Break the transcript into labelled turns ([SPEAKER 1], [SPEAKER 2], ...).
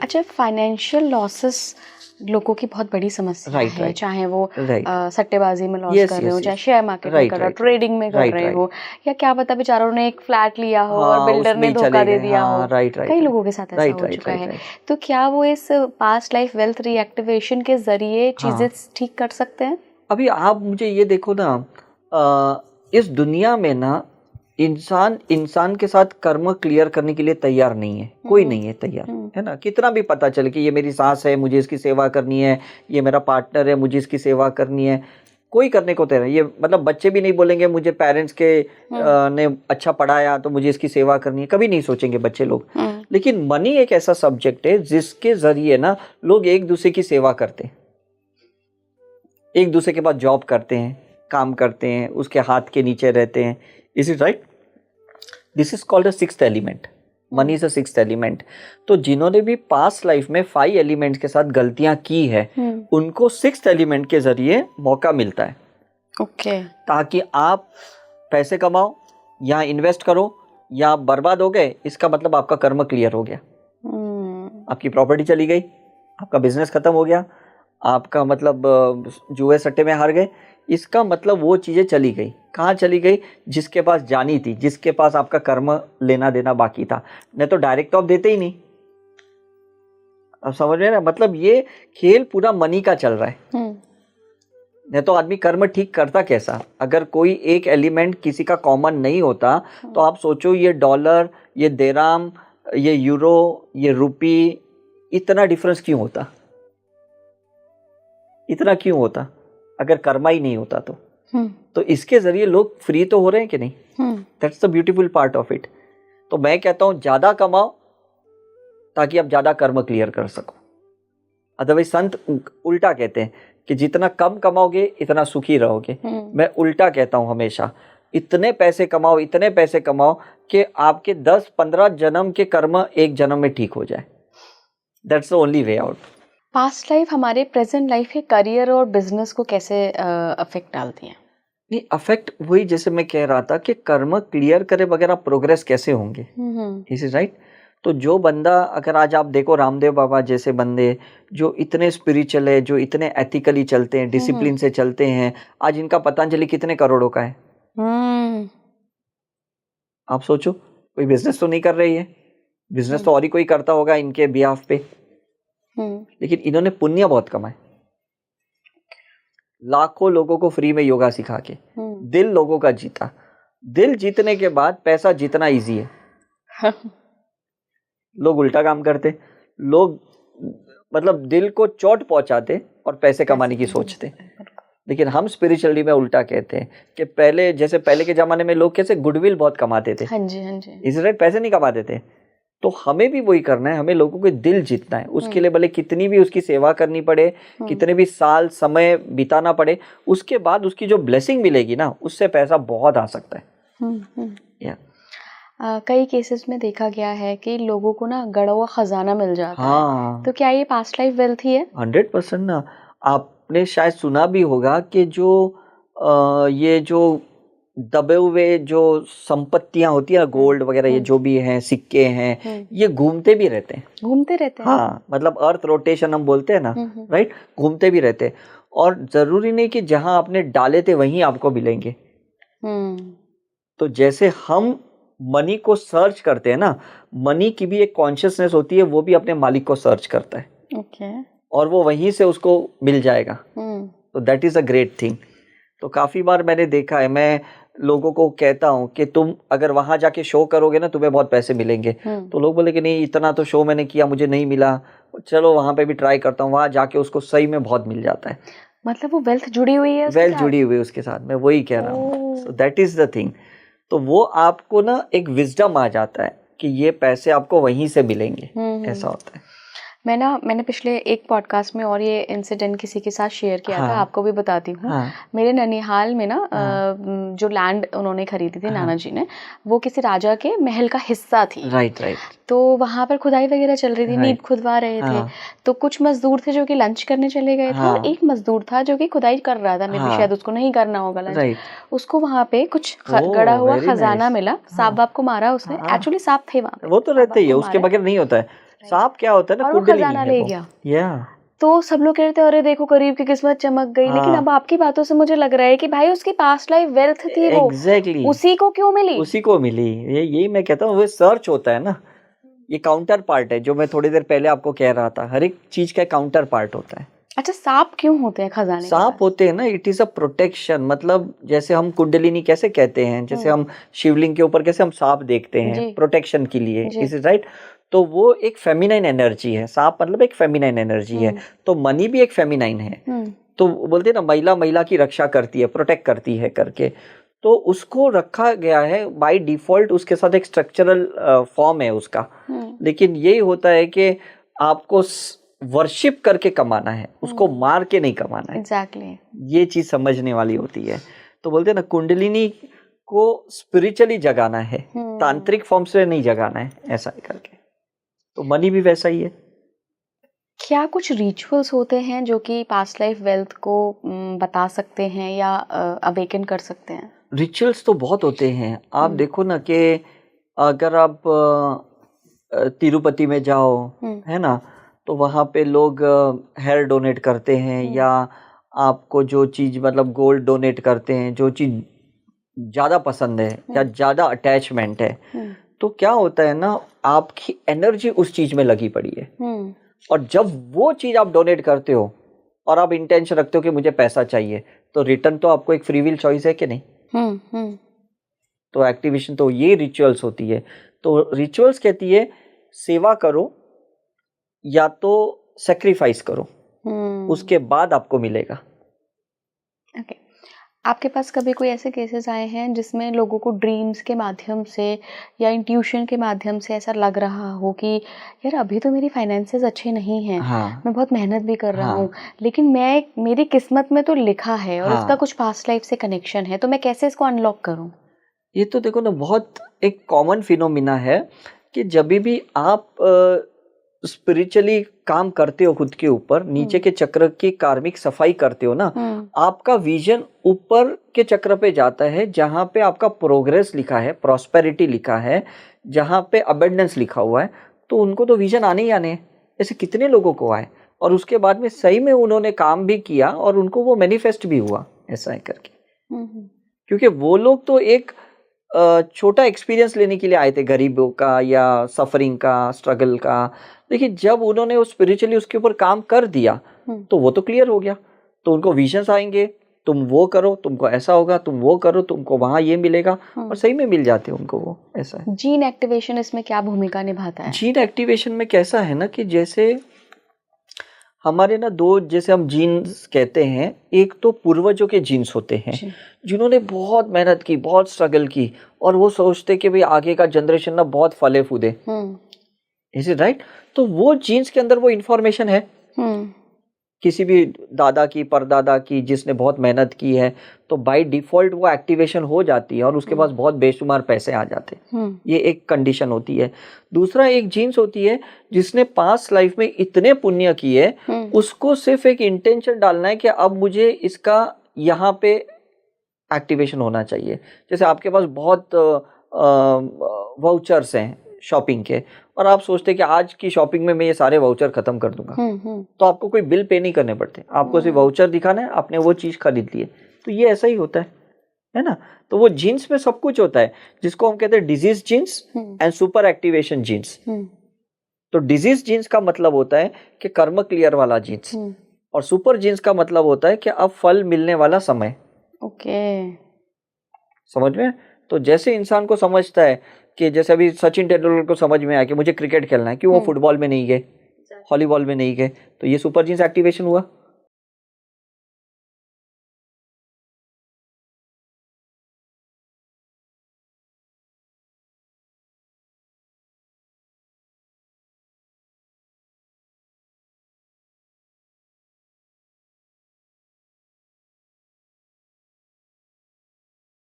[SPEAKER 1] अच्छा, financial losses लोगों की बहुत बड़ी समस्या है, चाहे वो सट्टेबाजी में लॉस कर रहे हो, चाहे शेयर मार्केट में कर रहे हो, ट्रेडिंग में कर रहे हो, या क्या पता बेचारों ने एक फ्लैट लिया हो और बिल्डर ने धोखा दे दिया हो। कई लोगों के साथ ऐसा हो चुका है। तो क्या वो इस पास्ट लाइफ वेल्थ रीएक्टिवेशन के जरिए चीजें ठीक कर सकते हैं?
[SPEAKER 2] अभी आप मुझे ये देखो ना, इस दुनिया में ना इंसान के साथ कर्म क्लियर करने के लिए तैयार नहीं है, कोई नहीं है तैयार, है ना। कितना भी पता चले कि ये मेरी सास है, मुझे इसकी सेवा करनी है, ये मेरा पार्टनर है, मुझे इसकी सेवा करनी है, कोई करने को तैयार। ये मतलब बच्चे भी नहीं बोलेंगे मुझे पेरेंट्स के ने अच्छा पढ़ाया तो मुझे इसकी सेवा करनी है, कभी नहीं सोचेंगे बच्चे लोग। लेकिन मनी एक ऐसा सब्जेक्ट है जिसके जरिए ना लोग एक दूसरे की सेवा करते हैं, एक दूसरे के पास जॉब करते हैं, काम करते हैं, उसके हाथ के नीचे रहते हैं। Is it right? This is called a sixth element. Money is a sixth element. तो जिन्होंने भी पास्ट लाइफ में 5 एलिमेंट्स के साथ गलतियां की है, उनको सिक्स्थ एलिमेंट के जरिए मौका मिलता है।
[SPEAKER 1] ओके।
[SPEAKER 2] ताकि आप पैसे कमाओ या इन्वेस्ट करो या बर्बाद हो गए, इसका मतलब आपका कर्म क्लियर हो गया। आपकी प्रॉपर्टी चली गई, आपका बिजनेस खत्म हो गया, आपका मतलब जुए सट्टे में हार गए, इसका मतलब वो चीजें चली गई। कहाँ चली गई? जिसके पास जानी थी, जिसके पास आपका कर्म लेना देना बाकी था। नहीं तो डायरेक्ट तो आप देते ही नहीं। अब समझ रहे हैं ना, मतलब ये खेल पूरा मनी का चल रहा है। नहीं तो आदमी कर्म ठीक करता कैसा? अगर कोई एक एलिमेंट किसी का कॉमन नहीं होता तो आप सोचो, ये डॉलर, ये दिरहम, ये यूरो, ये रुपी, इतना डिफरेंस क्यों होता? इतना क्यों होता अगर कर्मा ही नहीं होता तो इसके जरिए लोग फ्री तो हो रहे हैं कि नहीं? That's the beautiful part of it. तो मैं कहता हूं ज्यादा कमाओ ताकि आप ज्यादा कर्म क्लियर कर सको। अदरवाइज संत उल्टा कहते हैं कि जितना कम कमाओगे इतना सुखी रहोगे। मैं उल्टा कहता हूं हमेशा, इतने पैसे कमाओ, इतने पैसे कमाओ कि आपके 10-15 जन्म के कर्म एक जन्म में ठीक हो जाए। That's the only way out.
[SPEAKER 1] Past life हमारे प्रेजेंट लाइफ के करियर और बिजनेस को कैसे अफेक्ट डालती है?
[SPEAKER 2] नहीं, अफेक्ट वही जैसे मैं कह रहा था कि कर्म क्लियर करे बगैर आप प्रोग्रेस कैसे होंगे? Is it right? तो जो बंदा, अगर आज आप देखो रामदेव बाबा जैसे बंदे जो इतने स्पिरिचुअल है, जो इतने एथिकली चलते हैं, डिसिप्लिन से चलते हैं, आज इनका पतंजलि कितने करोड़ों का है। आप सोचो, कोई बिजनेस तो नहीं कर रही है, बिजनेस तो और ही कोई करता होगा इनके बिहाफ पे, लेकिन इन्होंने पुण्य बहुत कमाए। लाखों लोगों को फ्री में योगा सिखा के दिल लोगों का जीता। दिल जीतने के बाद पैसा जितना इजी है। लोग उल्टा काम करते, लोग मतलब दिल को चोट पहुंचाते और पैसे कमाने की सोचते। लेकिन हम स्पिरिचुअली में उल्टा कहते हैं कि पहले जैसे पहले के जमाने में लोग कैसे गुडविल बहुत कमाते थे,
[SPEAKER 1] हाँ जी हाँ जी,
[SPEAKER 2] इसलिए पैसे नहीं कमाते थे। तो हमें भी वही करना है, हमें लोगों के दिल जीतना है। उसके लिए भले कितनी भी उसकी सेवा करनी पड़े, कितने भी साल समय बिताना पड़े, उसके बाद उसकी जो ब्लेसिंग मिलेगी ना, उससे पैसा बहुत आ सकता है।
[SPEAKER 1] कई केसेस में देखा गया है कि लोगों को ना गड़ा हुआ खजाना मिल जाता है। तो क्या ये पास्ट लाइफ वेल्थ ही है?
[SPEAKER 2] 100% ना। आपने शायद सुना भी होगा कि जो ये जो दबे हुए जो संपत्तियां होती है, गोल्ड वगैरह, ये जो भी हैं, सिक्के हैं, ये घूमते भी रहते हैं। हाँ, मतलब अर्थ रोटेशन हम बोलते हैं ना, राइट, घूमते भी रहते हैं। और जरूरी नहीं कि जहां आपने डाले थे वहीं आपको मिलेंगे। तो जैसे हम मनी को सर्च करते हैं ना, मनी की भी एक कॉन्शियसनेस होती है, वो भी अपने मालिक को सर्च करता है। और वो वहीं से उसको मिल जाएगा। तो that is a great thing. तो काफी बार मैंने देखा है, मैं लोगों को कहता हूं कि तुम अगर वहां जाके शो करोगे ना, तुम्हें बहुत पैसे मिलेंगे। तो लोग बोले कि नहीं, इतना तो शो मैंने किया, मुझे नहीं मिला, चलो वहां पे भी ट्राई करता हूँ। वहां जाके उसको सही में बहुत मिल जाता है।
[SPEAKER 1] मतलब वो वेल्थ जुड़ी हुई है,
[SPEAKER 2] वेल्थ जुड़ी हुई है उसके साथ। मैं वही कह रहा हूँ। So that is the thing. तो वो आपको ना एक विजडम आ जाता है कि ये पैसे आपको वहीं से मिलेंगे। ऐसा होता है।
[SPEAKER 1] मैंने पिछले एक पॉडकास्ट में और ये इंसिडेंट किसी के साथ शेयर किया था, आपको भी बताती हूँ। मेरे ननिहाल में ना जो लैंड उन्होंने खरीदी थी, नाना जी ने, वो किसी राजा के महल का हिस्सा थी।
[SPEAKER 2] राइट।
[SPEAKER 1] तो वहां पर खुदाई वगैरह चल रही थी, नींव खुदवा रहे थे। तो कुछ मजदूर थे जो कि लंच करने चले गए थे, और एक मजदूर था जो कि खुदाई कर रहा था। मे भी शायद उसको नहीं करना होगा लंच। उसको वहां पे कुछ गड़ा हुआ खजाना मिला। सांप वाप को मारा उसने, एक्चुअली सांप थे वहां पे,
[SPEAKER 2] वो तो रहते ही है, उसके बगैर नहीं होता है। सांप क्या होता है ना,
[SPEAKER 1] और वो खजाना ले गया। तो सब लोग कहते हैं अरे देखो गरीब की किस्मत चमक गई। लेकिन अब आपकी बातों से मुझे लग रहा है कि भाई उसकी पास्ट लाइफ वेल्थ थी वो,
[SPEAKER 2] एग्जैक्टली
[SPEAKER 1] उसी को क्यों मिली?
[SPEAKER 2] उसी को मिली। यही मैं कहता हूँ, वो सर्च होता है ना, ये काउंटर पार्ट है जो मैं थोड़ी देर पहले आपको कह रहा था, हर एक चीज का काउंटर पार्ट होता है।
[SPEAKER 1] अच्छा, सांप क्यों होते हैं खजाने?
[SPEAKER 2] सांप होते हैं ना, इट इज अ प्रोटेक्शन। मतलब जैसे हम कुंडलिनी कैसे कहते हैं, जैसे हम शिवलिंग के ऊपर कैसे हम सांप देखते हैं प्रोटेक्शन के लिए, इज इट राइट? तो वो एक फेमिनाइन एनर्जी है, सांप मतलब एक फेमिनाइन एनर्जी है। तो मनी भी एक फेमिनाइन है। तो बोलते हैं ना, महिला महिला की रक्षा करती है, प्रोटेक्ट करती है करके। तो उसको रखा गया है बाय डिफॉल्ट, उसके साथ एक स्ट्रक्चरल फॉर्म है उसका। लेकिन यही होता है कि आपको वर्शिप करके कमाना है, उसको मार के नहीं कमाना है।
[SPEAKER 1] एग्जैक्टली
[SPEAKER 2] ये चीज समझने वाली होती है। तो बोलते हैं ना, कुंडलिनी को स्पिरिचुअली जगाना है, तांत्रिक फॉर्म से नहीं जगाना है, ऐसा करके। तो मनी भी वैसा ही है।
[SPEAKER 1] क्या कुछ रिचुअल्स होते हैं जो कि पास्ट लाइफ वेल्थ को बता सकते हैं या अवेकन कर सकते हैं?
[SPEAKER 2] रिचुअल्स तो बहुत होते हैं। आप देखो ना कि अगर आप तिरुपति में जाओ, है ना, तो वहाँ पे लोग हेयर डोनेट करते हैं, या आपको जो चीज़ मतलब गोल्ड डोनेट करते हैं, जो चीज़ ज़्यादा पसंद है या ज़्यादा अटैचमेंट है। तो क्या होता है ना, आपकी एनर्जी उस चीज़ में लगी पड़ी है। और जब वो चीज़ आप डोनेट करते हो और आप इंटेंशन रखते हो कि मुझे पैसा चाहिए, तो रिटर्न तो आपको एक फ्री विल चॉइस है कि नहीं? तो एक्टिवेशन तो ये रिचुअल्स होती है। तो रिचुअल्स कहती है सेवा करो या तो सेक्रीफाइस करो, उसके बाद आपको मिलेगा।
[SPEAKER 1] ओके। आपके पास कभी कोई ऐसे केसेस आए हैं जिसमें लोगों को ड्रीम्स के माध्यम से या इंट्यूशन के माध्यम से ऐसा लग रहा हो कि यार अभी तो मेरी फाइनेंसेस अच्छे नहीं हैं, मैं बहुत मेहनत भी कर रहा हूँ, लेकिन मेरी किस्मत में तो लिखा है और इसका कुछ पास्ट लाइफ से कनेक्शन है, तो मैं कैसे इसको अनलॉक करूँ?
[SPEAKER 2] ये तो देखो ना, बहुत एक कॉमन फिनोमिना है कि जब भी आप स्पिरिचुअली काम करते हो, खुद के ऊपर नीचे के चक्र की कार्मिक सफाई करते हो ना, आपका विजन ऊपर के चक्र पे जाता है, जहां पे आपका प्रोग्रेस लिखा है, प्रॉस्पेरिटी लिखा है, जहां पे अबंडेंस लिखा हुआ है। तो उनको तो विजन आने ही आने हैं। ऐसे कितने लोगों को आए और उसके बाद में सही में उन्होंने काम भी किया और उनको वो मैनिफेस्ट भी हुआ, ऐसा है करके। क्योंकि वो लोग तो एक छोटा एक्सपीरियंस लेने के लिए आए थे, गरीबों का या सफरिंग का, स्ट्रगल का। लेकिन जब उन्होंने वो स्पिरिचुअली उसके ऊपर काम कर दिया तो वो तो क्लियर हो गया। तो उनको विजन्स आएंगे, तुम वो करो तुमको ऐसा होगा, तुम वो करो तुमको वहां ये मिलेगा, और सही में मिल जाते हैं उनको वो। ऐसा है।
[SPEAKER 1] जीन एक्टिवेशन इसमें क्या भूमिका निभाता है?
[SPEAKER 2] जीन एक्टिवेशन में कैसा है ना कि जैसे हमारे ना दो, जैसे हम जीन्स कहते हैं, एक तो पूर्वजों के जीन्स होते हैं जिन्होंने बहुत मेहनत की, बहुत स्ट्रगल की, और वो सोचते कि भाई आगे का जनरेशन ना बहुत फले फूदे, इज इट राइट? तो वो जीन्स के अंदर वो इंफॉर्मेशन है, किसी भी दादा की, परदादा की, जिसने बहुत मेहनत की है, तो बाय डिफॉल्ट वो एक्टिवेशन हो जाती है और उसके पास बहुत बेशुमार पैसे आ जाते हैं। ये एक कंडीशन होती है। दूसरा एक जीन्स होती है जिसने पास्ट लाइफ में इतने पुण्य किए, उसको सिर्फ एक इंटेंशन डालना है कि अब मुझे इसका यहाँ पे एक्टिवेशन होना चाहिए। जैसे आपके पास बहुत वाउचर्स हैं शॉपिंग के, और आप सोचते हैं कि आज की शॉपिंग में मैं ये सारे वाउचर खत्म कर दूंगा, तो आपको कोई बिल पे नहीं करने पड़ते, आपको सिर्फ वाउचर दिखाना है, आपने वो चीज खरीद ली है। तो ये ऐसा ही होता है ना? तो वो जीन्स में सब कुछ होता है, जिसको हम कहते हैं disease genes and super activation genes. तो डिजीज जीन्स का मतलब होता है कि कर्म क्लियर वाला जीन्स, और सुपर जीन्स का मतलब होता है कि अब फल मिलने वाला समय।
[SPEAKER 1] ओके,
[SPEAKER 2] समझ में? तो जैसे इंसान को समझता है कि जैसे अभी सचिन तेंदुलकर को समझ में आया कि मुझे क्रिकेट खेलना है, क्यों वो फुटबॉल में नहीं गए, वॉलीबॉल में नहीं गए, तो ये सुपर जीन्स एक्टिवेशन हुआ।